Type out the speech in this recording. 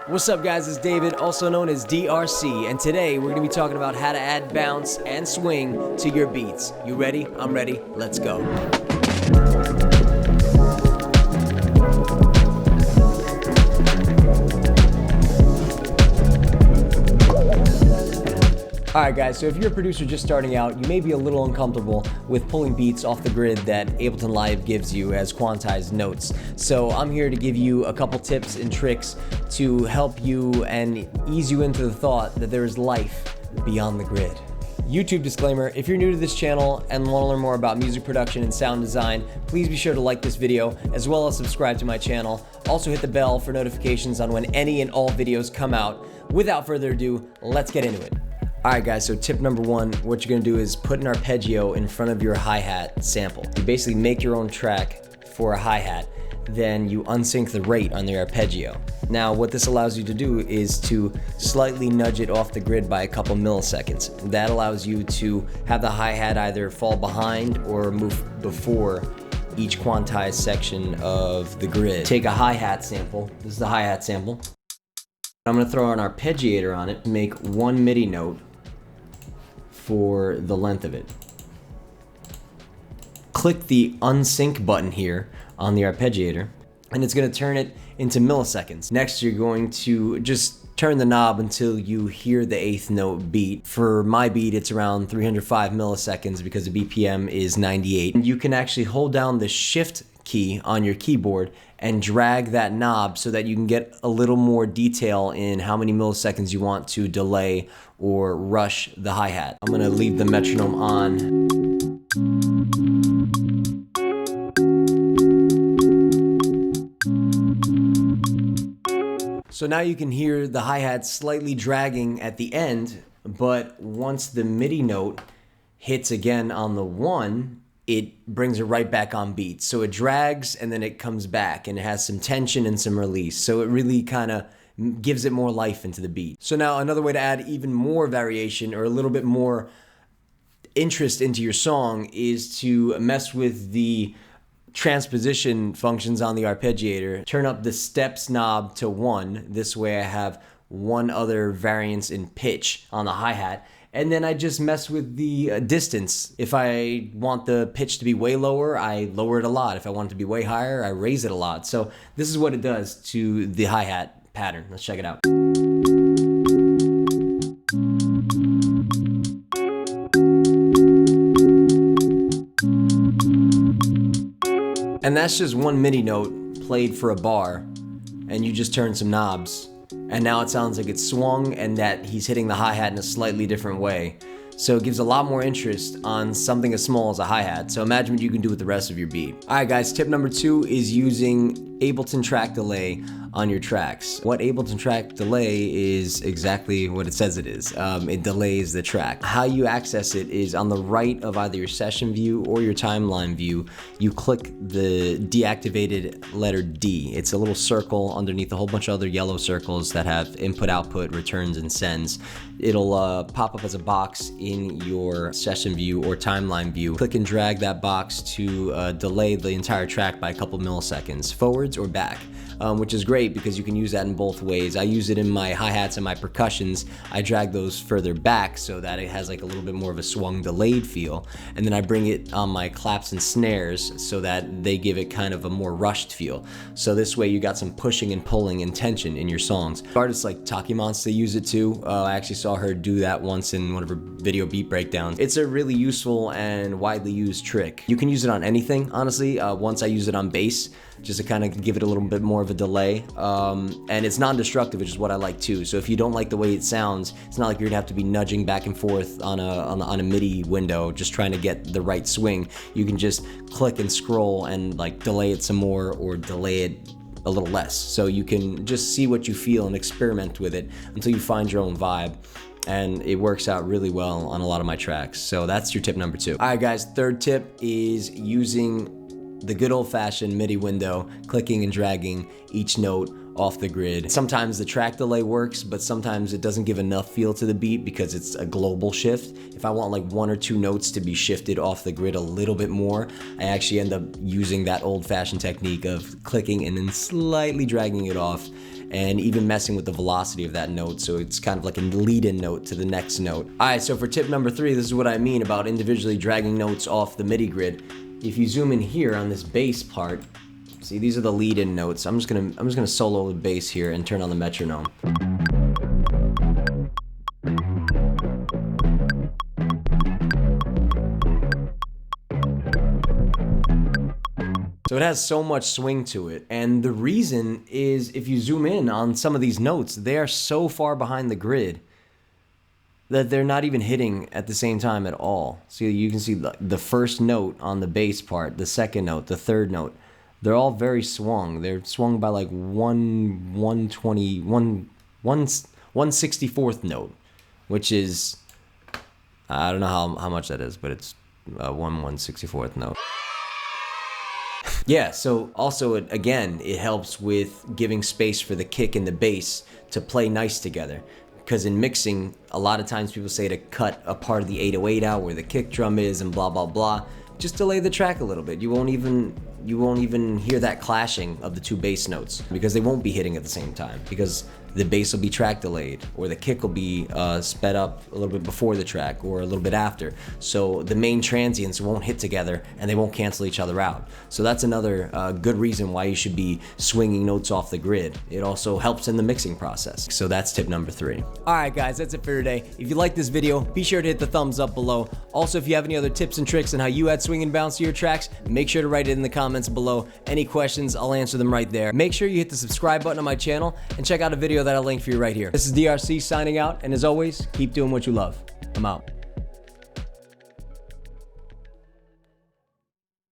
What's up guys, it's David, also known as DRC, and today we're going to be talking about how to add bounce and swing to your beats. You ready? I'm ready. Let's go. Alright guys, so if you're a producer just starting out, you may be a little uncomfortable with pulling beats off the grid that Ableton Live gives you as quantized notes. So I'm here to give you a couple tips and tricks to help you and ease you into the thought that there is life beyond the grid. YouTube disclaimer, if you're new to this channel and want to learn more about music production and sound design, please be sure to like this video as well as subscribe to my channel. Also hit the bell for notifications on when any and all videos come out. Without further ado, let's get into it. Alright guys, so tip number one, what you're going to do is put an arpeggio in front of your hi-hat sample. You basically make your own track for a hi-hat, then you unsync the rate on the arpeggio. Now what this allows you to do is to slightly nudge it off the grid by a couple milliseconds. That allows you to have the hi-hat either fall behind or move before each quantized section of the grid. Take a hi-hat sample, this is the hi-hat sample. I'm going to throw an arpeggiator on it to make one MIDI note for the length of it. Click the unsync button here on the arpeggiator and it's going to turn it into milliseconds. Next you're going to just turn the knob until you hear the 8th note beat. For my beat it's around 305 milliseconds because the BPM is 98. And you can actually hold down the shift key on your keyboard and drag that knob so that you can get a little more detail in how many milliseconds you want to delay or rush the hi-hat. I'm gonna leave the metronome on. So now you can hear the hi-hat slightly dragging at the end, but once the MIDI note hits again on the 1, it brings it right back on beat. So it drags and then it comes back and it has some tension and some release. So it really kind of gives it more life into the beat. So now another way to add even more variation or a little bit more interest into your song is to mess with the transposition functions on the arpeggiator. Turn up the steps knob to 1. This way I have one other variance in pitch on the hi-hat. And then I just mess with the distance. If I want the pitch to be way lower, I lower it a lot. If I want it to be way higher, I raise it a lot. So this is what it does to the hi-hat pattern. Let's check it out. And that's just one MIDI note played for a bar, and you just turn some knobs. And now it sounds like it's swung and that he's hitting the hi-hat in a slightly different way. So it gives a lot more interest on something as small as a hi-hat. So imagine what you can do with the rest of your beat. Alright guys, tip number 2 is using Ableton track delay on your tracks. What Ableton track delay is exactly what it says it is. It delays the track. How you access it is on the right of either your session view or your timeline view. You click the deactivated letter D. It's a little circle underneath a whole bunch of other yellow circles that have input, output, returns, and sends. It'll pop up as a box in your session view or timeline view. Click and drag that box to delay the entire track by a couple milliseconds, forwards or back. Which is great because you can use that in both ways. I use it in my hi-hats and my percussions. I drag those further back so that it has like a little bit more of a swung delayed feel. And then I bring it on my claps and snares so that they give it kind of a more rushed feel. So this way you got some pushing and pulling and tension in your songs. Artists like Taki Monster use it too. I actually saw her do that once in one of her video beat breakdowns. It's a really useful and widely used trick. You can use it on anything, honestly. Once I use it on bass, just to kind of give it a little bit more of a delay. And it's non-destructive, which is what I like too. So if you don't like the way it sounds, it's not like you're gonna have to be nudging back and forth on a MIDI window just trying to get the right swing. You can just click and scroll and like delay it some more or delay it a little less. So you can just see what you feel and experiment with it until you find your own vibe. And it works out really well on a lot of my tracks. So that's your tip number 2. Alright guys, third tip is using the good old-fashioned MIDI window, clicking and dragging each note off the grid. Sometimes the track delay works, but sometimes it doesn't give enough feel to the beat because it's a global shift. If I want like 1 or 2 notes to be shifted off the grid a little bit more, I actually end up using that old-fashioned technique of clicking and then slightly dragging it off. and even messing with the velocity of that note, so it's kind of like a lead-in note to the next note. Alright, so for tip number 3, this is what I mean about individually dragging notes off the MIDI grid. If you zoom in here on this bass part, see, these are the lead-in notes. I'm just gonna solo the bass here and turn on the metronome. So it has so much swing to it, and the reason is if you zoom in on some of these notes, they are so far behind the grid that they're not even hitting at the same time at all. So you can see the first note on the bass part, the second note, the third note, they're all very swung. They're swung by like 1/64th note, which is, I don't know how much that is, but it's 1/164th note. Yeah, so also, it helps with giving space for the kick and the bass to play nice together. Because in mixing, a lot of times people say to cut a part of the 808 out where the kick drum is and blah, blah, blah. Just delay the track a little bit. You won't even hear that clashing of the two bass notes because they won't be hitting at the same time, because the bass will be track delayed, or the kick will be sped up a little bit before the track or a little bit after. So the main transients won't hit together and they won't cancel each other out. So that's another good reason why you should be swinging notes off the grid. It also helps in the mixing process. So that's tip number 3. Alright guys, that's it for today. If you like this video, be sure to hit the thumbs up below. Also, if you have any other tips and tricks on how you add swing and bounce to your tracks, make sure to write it in the comments below. Any questions, I'll answer them right there. Make sure you hit the subscribe button on my channel and check out a video that I'll link for you right here. This is DRC signing out, and as always, keep doing what you love. I'm out.